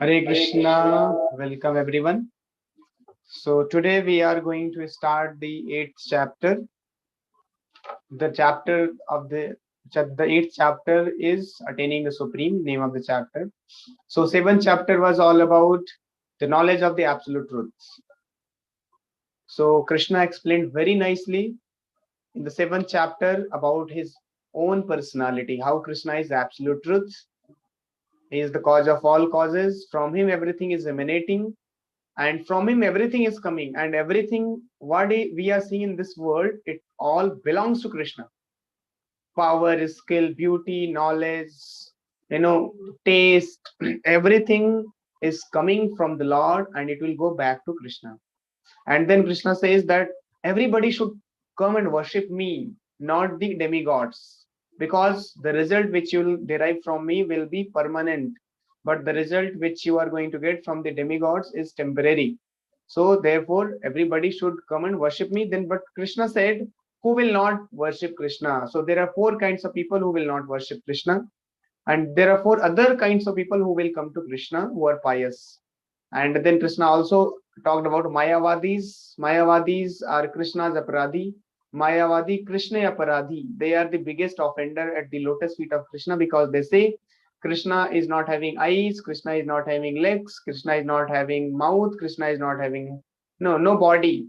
Hare Krishna, welcome everyone. So today we are going to start the eighth chapter. The chapter of the eighth chapter is attaining the supreme name of the chapter. So seventh chapter was all about the knowledge of the absolute truth. So Krishna explained very nicely in the seventh chapter about his own personality, how Krishna is absolute truth. He is the cause of all causes. From him everything is emanating and from him everything is coming, and everything what we are seeing in this world, it all belongs to Krishna. Power, skill, beauty, knowledge, you know taste, everything is coming from the Lord and it will go back to Krishna. And then Krishna says that everybody should come and worship me, not the demigods, because the result which you will derive from me will be permanent, but the result which you are going to get from the demigods is temporary. So therefore everybody should come and worship me. Then but Krishna said, who will not worship Krishna? So there are four kinds of people who will not worship Krishna, and there are four other kinds of people who will come to Krishna who are pious. And then Krishna also talked about Mayavadis. Mayavadis are Krishna's aparadhi. Mayavadi, Krishna aparadhi. They are the biggest offender at the lotus feet of Krishna, because they say Krishna is not having eyes, Krishna is not having legs, Krishna is not having mouth, Krishna is not having no body,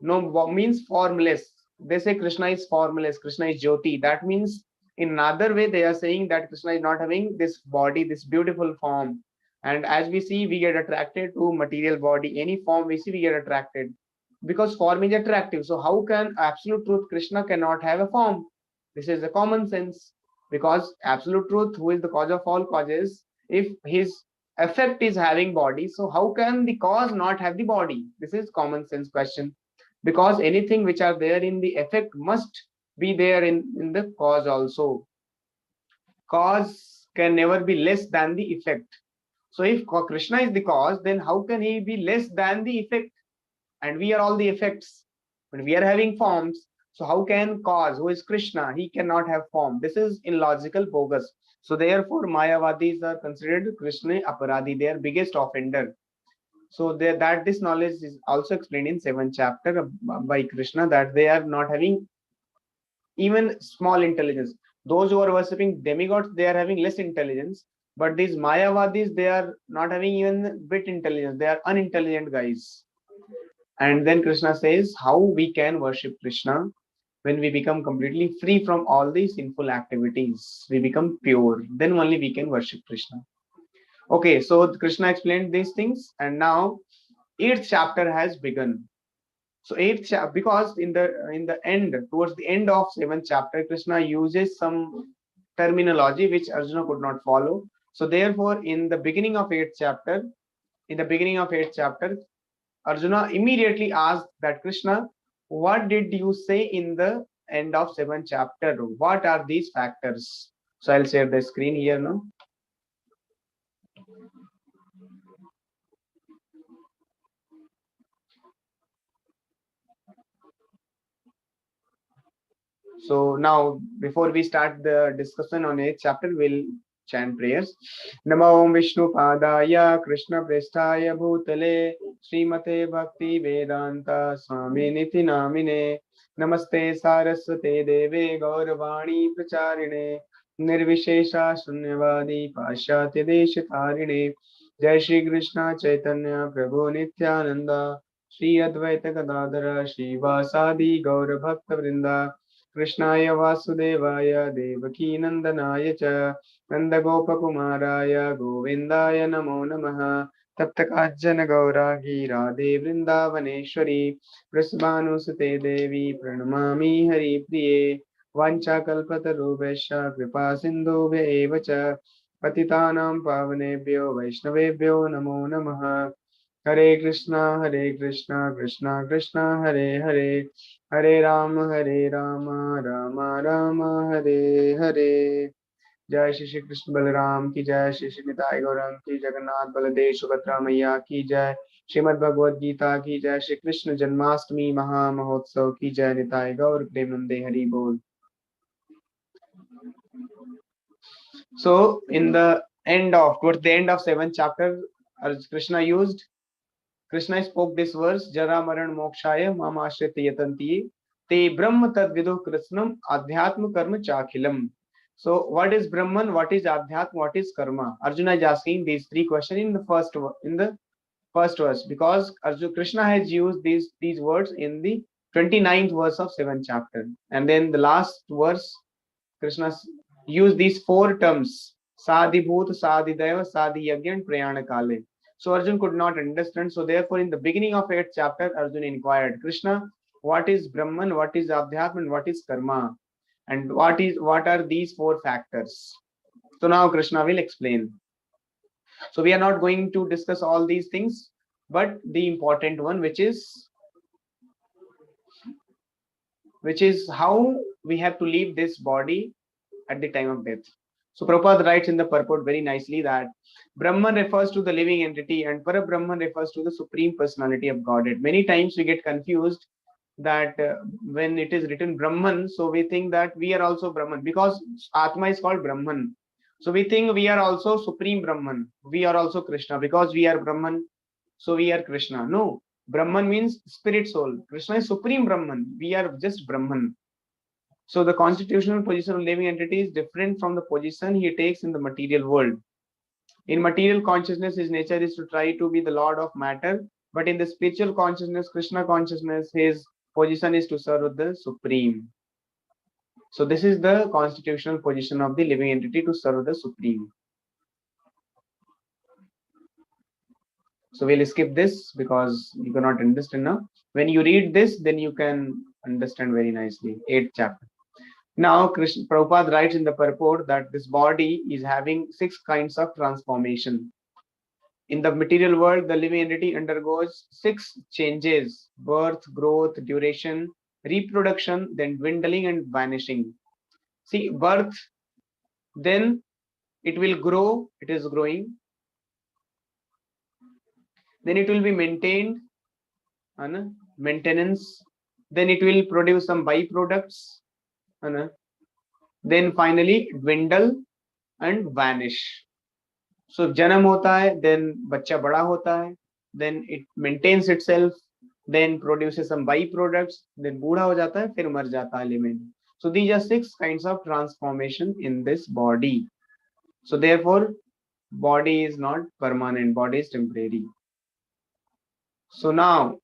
means formless. They say Krishna is formless, Krishna is Jyoti. That means in another way they are saying that Krishna is not having this body, this beautiful form. And as we see, we get attracted to material body. Any form we see, we get attracted because form is attractive. So how can absolute truth Krishna cannot have a form? This is a common sense, because absolute truth, who is the cause of all causes, if his effect is having body, so how can the cause not have the body? This is common sense question, because anything which are there in the effect must be there in the cause also. Cause can never be less than the effect. So if Krishna is the cause, then how can he be less than the effect? And we are all the effects, but we are having forms. So how can cause, who is Krishna, he cannot have form? This is illogical, bogus. So therefore Mayavadis are considered Krishna aparadhi, their biggest offender. So that this knowledge is also explained in seventh chapter by Krishna, that they are not having even small intelligence. Those who are worshipping demigods, they are having less intelligence. But these Mayavadis, they are not having even bit intelligence. They are unintelligent guys. And then Krishna says how we can worship Krishna when we become completely free from all these sinful activities. We become pure. Then only we can worship Krishna. Okay, so Krishna explained these things, and now eighth chapter has begun. So because in the end, towards the end of seventh chapter, Krishna uses some terminology which Arjuna could not follow. So therefore, in the beginning of eighth chapter, Arjuna immediately asked that Krishna, what did you say in the end of seventh chapter? What are these factors? So I'll share the screen here now. So now, before we start the discussion on eighth chapter, we'll chant prayers. Namo Om Vishnu Padaya Krishna Prestaya Bhutale Srimate Bhakti Vedanta Swami Niti Namine Namaste Saraswate Deve Gauravani Pracharine Nirvishesha Shunyavadi Pashyatya Deshitarine Jai Shri Krishna Chaitanya Prabhu Nityananda Shri Advaita Gadadara Shri Vasadi Gaura Bhakta Vrinda कृष्णाय वासुदेवाय देवकीनन्दनाय च नन्दगोपकुमाराय गोविन्दाय नमो नमः तप्तकाञ्चन गौराङ्गी राधे वृन्दावनेश्वरी वृषभानुसुते देवी प्रणमामि हरिप्रिये वाञ्छाकल्पतरुभ्यश्च कृपा सिन्धुभ्य एव च पतितानां पावनेभ्यो वैष्णवेभ्यो नमो नमः हरे कृष्णा कृष्णा कृष्णा हरे हरे हरे राम राम राम हरे हरे। जय श्री श्री कृष्ण बलराम की जय, श्री श्री निताई गौरंग की, जगन्नाथ बलदेव सुभद्रा मैया की जय, श्रीमद् भगवद गीता की जय, श्री कृष्ण जन्माष्टमी महा महोत्सव की जय, निताई गौर प्रेमनंदे हरि बोल। So in the towards the end of 7th chapter, as Krishna spoke this verse, Jara Maran Mokshaya Mamashrit Yatanti Te Brahma Tadvidu Krishnam Adhyatma Karma Chakhilam. So, what is Brahman? What is Adhyatma? What is Karma? Arjuna is asking these three questions in the first verse, because Arjuna Krishna has used these words in the 29th verse of 7th chapter, and then the last verse Krishna used these four terms: Sadi Bhut, Sadi Deva, Sadi Yagya, and Prayana Kale. So Arjun could not understand. So therefore, in the beginning of 8th chapter, Arjun inquired, Krishna, what is Brahman, what is Adhyatma, and what is Karma? And what are these four factors? So now Krishna will explain. So we are not going to discuss all these things, but the important one, which is how we have to leave this body at the time of death. So Prabhupada writes in the purport very nicely that Brahman refers to the living entity and Parabrahman refers to the supreme personality of Godhead. Many times we get confused that when it is written Brahman, so we think that we are also Brahman, because Atma is called Brahman. So we think we are also supreme Brahman. We are also Krishna because we are Brahman. So we are Krishna. No, Brahman means spirit soul. Krishna is supreme Brahman. We are just Brahman. So the constitutional position of living entity is different from the position he takes in the material world. In material consciousness, his nature is to try to be the lord of matter, but in the spiritual consciousness, Krishna consciousness, his position is to serve the supreme. So this is the constitutional position of the living entity, to serve the supreme. So we'll skip this because you cannot understand now. When you read this, then you can understand very nicely. 8th chapter. Now, Prabhupada writes in the purport that this body is having 6 kinds of transformation. In the material world, the living entity undergoes 6 changes: birth, growth, duration, reproduction, then dwindling and vanishing. See, birth, then it will grow, it is growing, then it will be maintained, maintenance, then it will produce some byproducts, then finally dwindle and vanish. So जन्म होता है, then बच्चा बड़ा होता है, then it maintains itself, then produces some byproducts, then बूढ़ा हो जाता है, फिर मर जाता है element. So these are 6 kinds of transformation in this body. So therefore, body is not permanent, body is temporary. So now,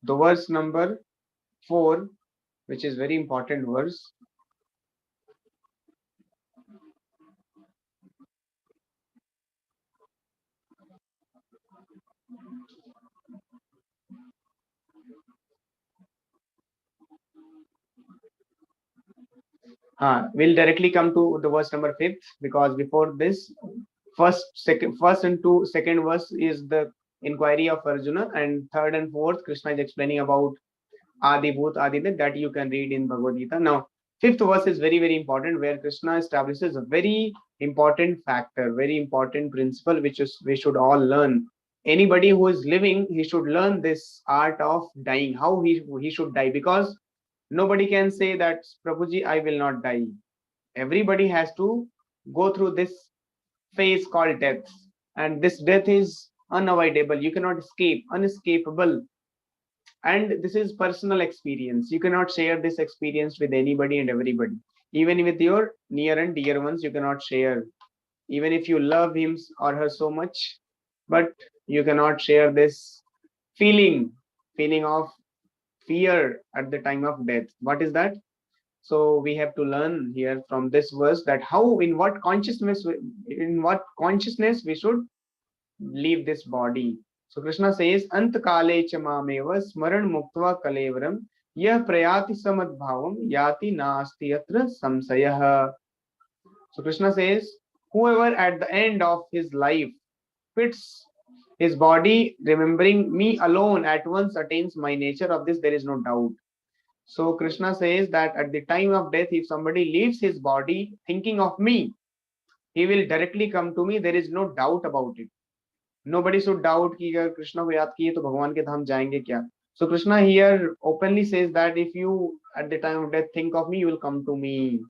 the verse number 4, which is very important verse. We'll directly come to the verse number 5th, because before this, first and second verse is the inquiry of Arjuna, and third and fourth, Krishna is explaining about Adi Bhut, Adi Tit, that you can read in Bhagavad Gita. Now, 5th verse is very, very important, where Krishna establishes a very important factor, very important principle, which is we should all learn. Anybody who is living, he should learn this art of dying, how he should die, because nobody can say that Prabhuji, I will not die. Everybody has to go through this phase called death, and this death is unavoidable. You cannot escape, unescapable. And this is personal experience. You cannot share this experience with anybody and everybody. Even with your near and dear ones, you cannot share. Even if you love him or her so much, but you cannot share this feeling of fear at the time of death. What is that? So we have to learn here from this verse that how, in what consciousness we should leave this body. So Krishna says, Ant kale cha mameva smaran muktva kalevaram yah prayati samadbhavam yati nasti yatra samsayah. So Krishna says, whoever at the end of his life quits his body, remembering me alone, at once attains my nature. Of this there is no doubt. So Krishna says that at the time of death, if somebody leaves his body thinking of me, he will directly come to me. There is no doubt about it. Nobody should doubt कि अगर कृष्णा को याद किए तो भगवान के धाम जाएंगे क्या. So Krishna here openly says that if you at the time of death think of me, you will come to me.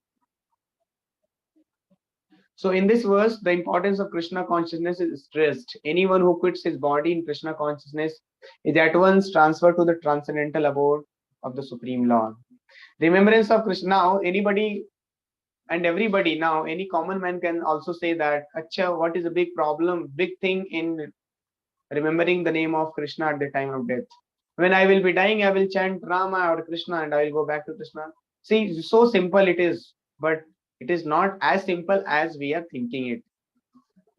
So in this verse, the importance of Krishna consciousness is stressed. Anyone who quits his body in Krishna consciousness is at once transferred to the transcendental abode of the Supreme Lord. Remembrance of Krishna. Now, anybody and everybody now, any common man can also say that, Acha, what is a big problem, big thing in remembering the name of Krishna at the time of death? When I will be dying, I will chant Rama or Krishna and I will go back to Krishna. See, so simple it is, but it is not as simple as we are thinking it.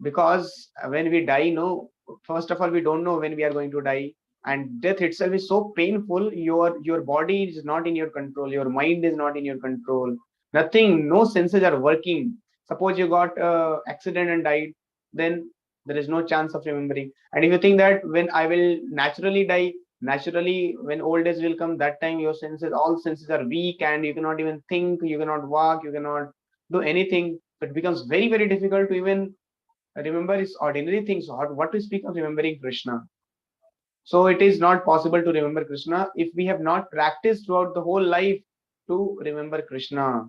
Because when we die, no, first of all, we don't know when we are going to die, and death itself is so painful. Your body is not in your control, your mind is not in your control, nothing, no senses are working. Suppose you got accident and died, then there is no chance of remembering. And if you think that when I will naturally die, naturally when old age will come, that time your senses, all senses are weak and you cannot even think, you cannot walk, you cannot do anything. It becomes very very difficult to even remember is ordinary things. What to speak of remembering Krishna? So it is not possible to remember Krishna if we have not practiced throughout the whole life to remember Krishna.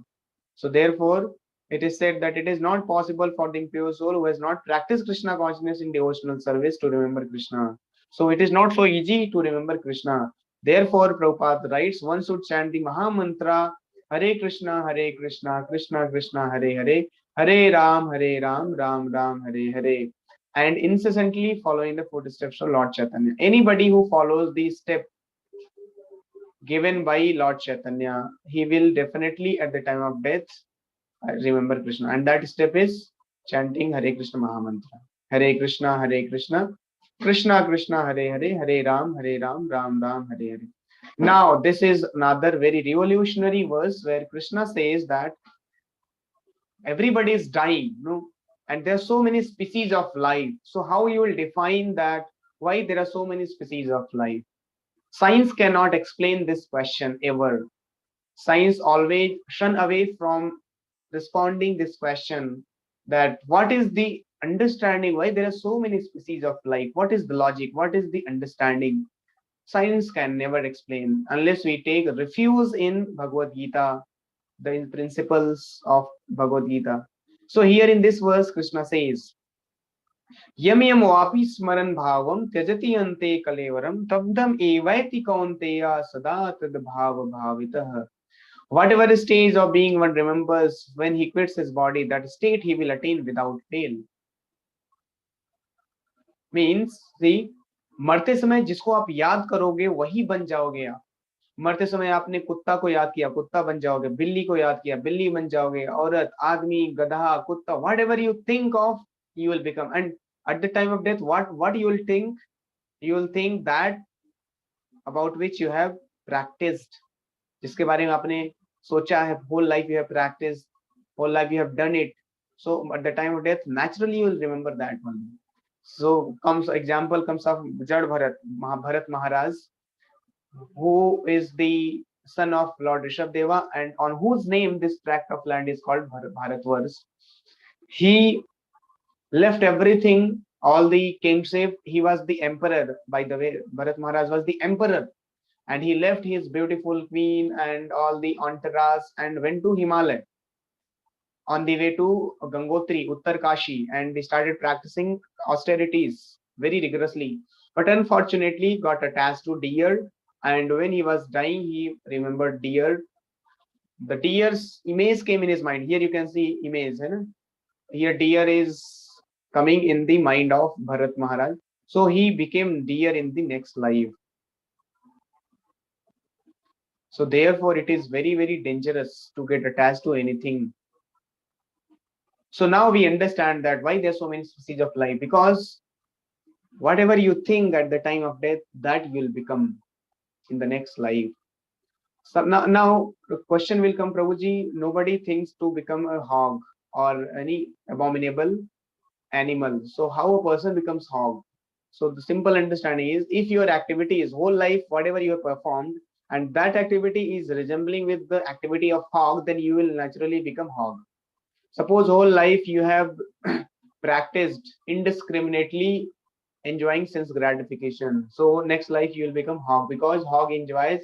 So therefore, it is said that it is not possible for the impure soul who has not practiced Krishna consciousness in devotional service to remember Krishna. So it is not so easy to remember Krishna. Therefore, Prabhupada writes, one should chant the Maha Mantra, Hare Krishna, Krishna Krishna, Hare, Hare Ram, Ram Ram, Hare Hare, and incessantly following the footsteps of Lord Chaitanya. Anybody who follows the step given by Lord Chaitanya, he will definitely at the time of death remember Krishna. And that step is chanting Hare Krishna Mahamantra. Hare Krishna, Krishna Krishna, Hare Hare, Hare Ram, Ram Ram, Hare Hare. Now, this is another very revolutionary verse where Krishna says that everybody is dying, no? And there are so many species of life. So how you will define that? Why there are so many species of life? Science cannot explain this question ever. Science always shun away from responding this question, that what is the understanding why there are so many species of life, what is the logic, what is the understanding. Science can never explain unless we take refuge in Bhagavad Gita, the principles of Bhagavad Gita. So here in this verse, Krishna says, Yam yam vapi smaran bhavam tyajati ante kalevaram tabdam evaiti kaunteya sada tad bhava bhavitah. Whatever stage of being one remembers when he quits his body, that state he will attain without fail. Means, see, मरते समय जिसको आप याद करोगे वही बन जाओगे आप. मरते समय आपने कुत्ता को याद किया, कुत्ता बन जाओगे. बिल्ली को याद किया, बिल्ली बन जाओगे. औरत, आदमी, गधा, कुत्ता, whatever you think of, you will become. And at the time of death, what you will think? You will think that about which you have practiced, जिसके बारे में आपने सोचा है. Whole life you have practiced, whole life you have done it. So at the time of death, naturally you will remember that one. So example comes of Jad Bharat Maharaj, who is the son of Lord Rishabdeva, and on whose name this tract of land is called Bharatvarsh. He left everything, all the kingship. He was the emperor, by the way. Bharat Maharaj was the emperor, and he left his beautiful queen and all the entourage and went to Himalaya on the way to Gangotri, Uttarkashi, and he started practicing austerities very rigorously. But unfortunately, got attached to deer, and when he was dying, he remembered deer. The deer's image came in his mind. Here you can see image. Here deer is coming in the mind of Bharat Maharaj. So he became deer in the next life. So therefore, it is very, very dangerous to get attached to anything. So now we understand that why there are so many species of life, because whatever you think at the time of death, that will become in the next life. So now the question will come, Prabhuji, nobody thinks to become a hog or any abominable animal. So how a person becomes hog? So the simple understanding is, if your activity is whole life, whatever you have performed, and that activity is resembling with the activity of hog, then you will naturally become hog. Suppose whole life you have practiced indiscriminately enjoying sense gratification. So next life you will become hog, because hog enjoys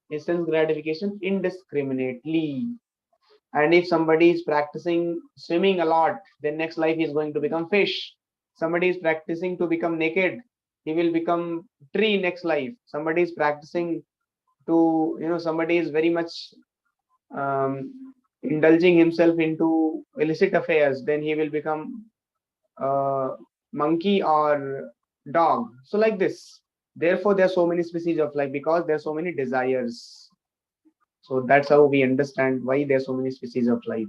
his sense gratification indiscriminately. And if somebody is practicing swimming a lot, then next life he is going to become fish. Somebody is practicing to become naked, he will become tree next life. Somebody is practicing to, somebody is very much indulging himself into illicit affairs, then he will become monkey or dog. So like this. Therefore, there are so many species of life because there are so many desires. So that's how we understand why there are so many species of life.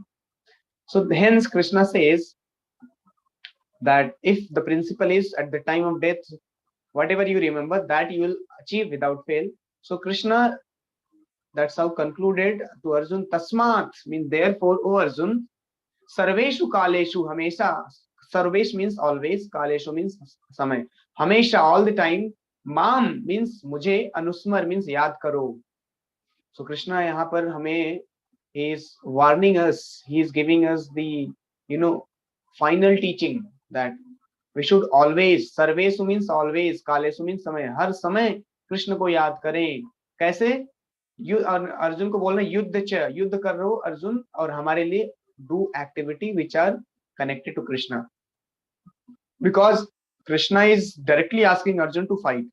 So hence Krishna says that if the principle is at the time of death, whatever you remember, that you will achieve without fail. So Krishna, that's how concluded to Arjun, Tasmat means therefore, O Arjun, Sarveshu Kaleshu Hamesha. Sarvesh means always, Kaleshu means samay. Hamesha, all the time. Mam means mujhe, Anusmar means yaad karo. So Krishna यहाँ पर हमें he is warning us, he is giving us the final teaching that we should always, सर्वेषु means always, कालेषु means समय, हर समय कृष्ण को याद करें. कैसे? अर्जुन को बोल रहे युद्ध कर रहे हो अर्जुन, और हमारे लिए do activity which are connected to Krishna, because Krishna is directly asking Arjun to fight.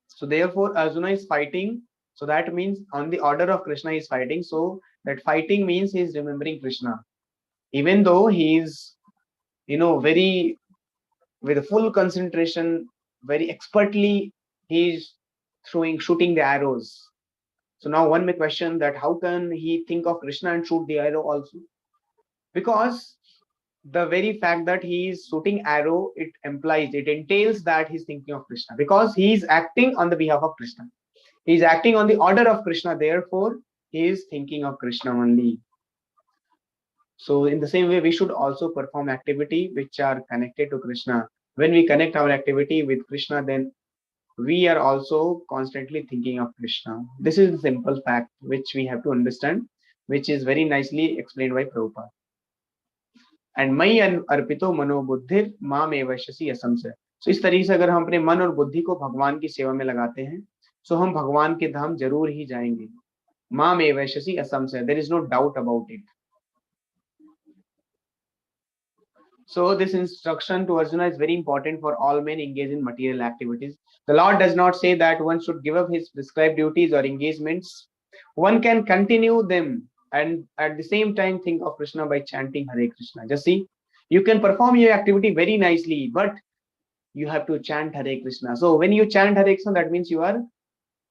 So therefore Arjuna is fighting. So that means on the order of Krishna is fighting. So that fighting means he is remembering Krishna, even though he is very with full concentration, very expertly he is shooting the arrows. So now one may question that how can he think of Krishna and shoot the arrow also? Because the very fact that he is shooting arrow, it entails that he's thinking of Krishna, because he is acting on the behalf of Krishna. He is acting on the order of Krishna, therefore he is thinking of Krishna only. So in the same way, we should also perform activity which are connected to Krishna. When we connect our activity with Krishna, then we are also constantly thinking of Krishna. This is the simple fact which we have to understand, which is very nicely explained by Prabhupada. And मयि अर्पितो मनोबुद्धिर माम एवश्यसि असंशय. So इस तरीके से अगर हम अपने मन और बुद्धि को भगवान की सेवा में लगाते हैं, so हम भगवान के धाम जरूर ही जाएंगे. माम एवश्यसि असंशय. There is no doubt about it. So this instruction to Arjuna is very important for all men engaged in material activities. The Lord does not say that one should give up his prescribed duties or engagements. One can continue them and at the same time think of Krishna by chanting Hare Krishna. Just see, you can perform your activity very nicely, but you have to chant Hare Krishna. So when you chant Hare Krishna, that means you are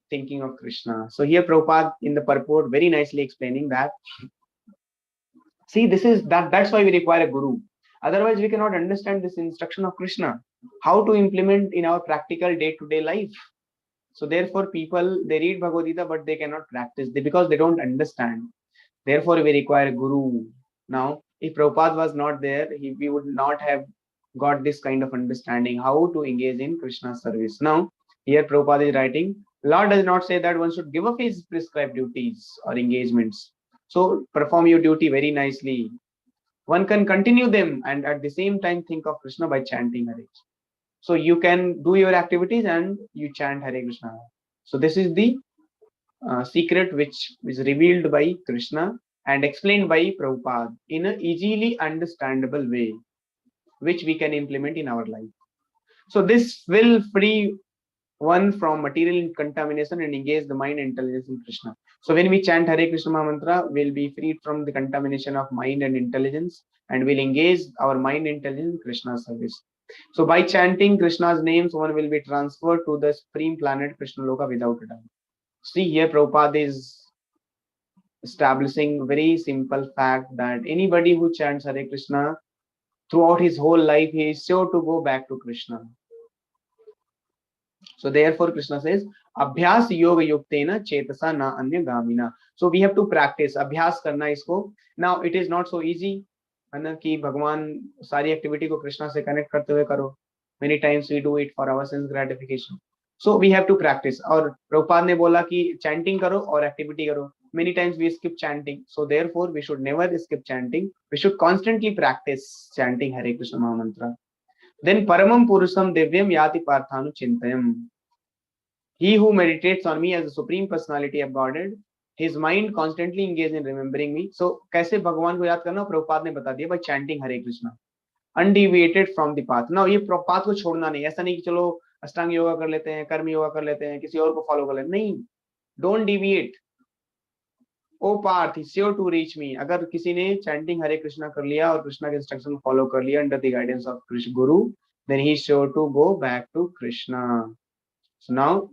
thinking of Krishna. So here Prabhupada in the purport very nicely explaining that. See, that's why we require a guru. Otherwise, we cannot understand this instruction of Krishna, how to implement in our practical day-to-day life. So therefore, people, they read Bhagavad Gita, but they cannot practice because they don't understand. Therefore, we require a guru. Now, if Prabhupada was not there, we would not have got this kind of understanding how to engage in Krishna's service. Now, here Prabhupada is writing, Lord does not say that one should give up his prescribed duties or engagements. So perform your duty very nicely. One can continue them and at the same time think of Krishna by chanting Hare Krishna. So you can do your activities and you chant Hare Krishna. So this is the secret which is revealed by Krishna and explained by Prabhupada in an easily understandable way, which we can implement in our life. So this will free one from material contamination and engage the mind and intelligence in Krishna. So when we chant Hare Krishna mantra, we'll be freed from the contamination of mind and intelligence, and we'll engage our mind and intelligence in Krishna's service. So by chanting Krishna's names, one will be transferred to the supreme planet Krishna Loka without a doubt. See, here Prabhupada is establishing very simple fact that anybody who chants Hare Krishna throughout his whole life, he is sure to go back to Krishna. So therefore Krishna says, Abhyas yoga yuktena chetasa na anya gamina. So we have to practice, abhyas karna isko. Now it is not so easy, है ना, कि भगवान सारी activity को कृष्णा से connect करते हुए करो. Many times we do it for our sense gratification. So we have to practice. और प्रभुपाद ने बोला कि chanting करो और activity करो. Many times we skip chanting. So therefore we should never skip chanting. We should constantly practice chanting Hare Krishna Mahamantra. Then paramam purusham divyam yati parthanu chintayam. He who meditates on me as the supreme personality of Godhead His mind constantly engaged in remembering me. So कैसे भगवान को याद करना, प्रभुपाद ने बता दिया, by chanting Hare Krishna, undeviated from the path. Now ये path को छोड़ना नहीं, ऐसा नहीं कि चलो अष्टांग योगा कर लेते हैं, कर्म योगा कर लेते हैं, किसी और को फॉलो कर लेते हैं, नहीं, don't deviate. O Partha is sure to reach me. अगर किसी ने चैंटिंग हरे कृष्णा कर लिया और कृष्णा के इंस्ट्रक्शन फॉलो कर लिया under the guidance of Krishna Guru, then he is sure to go back to Krishna. So now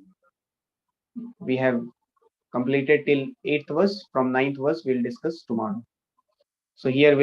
we have completed till 8th verse. From 9th verse we'll discuss tomorrow. So here we'll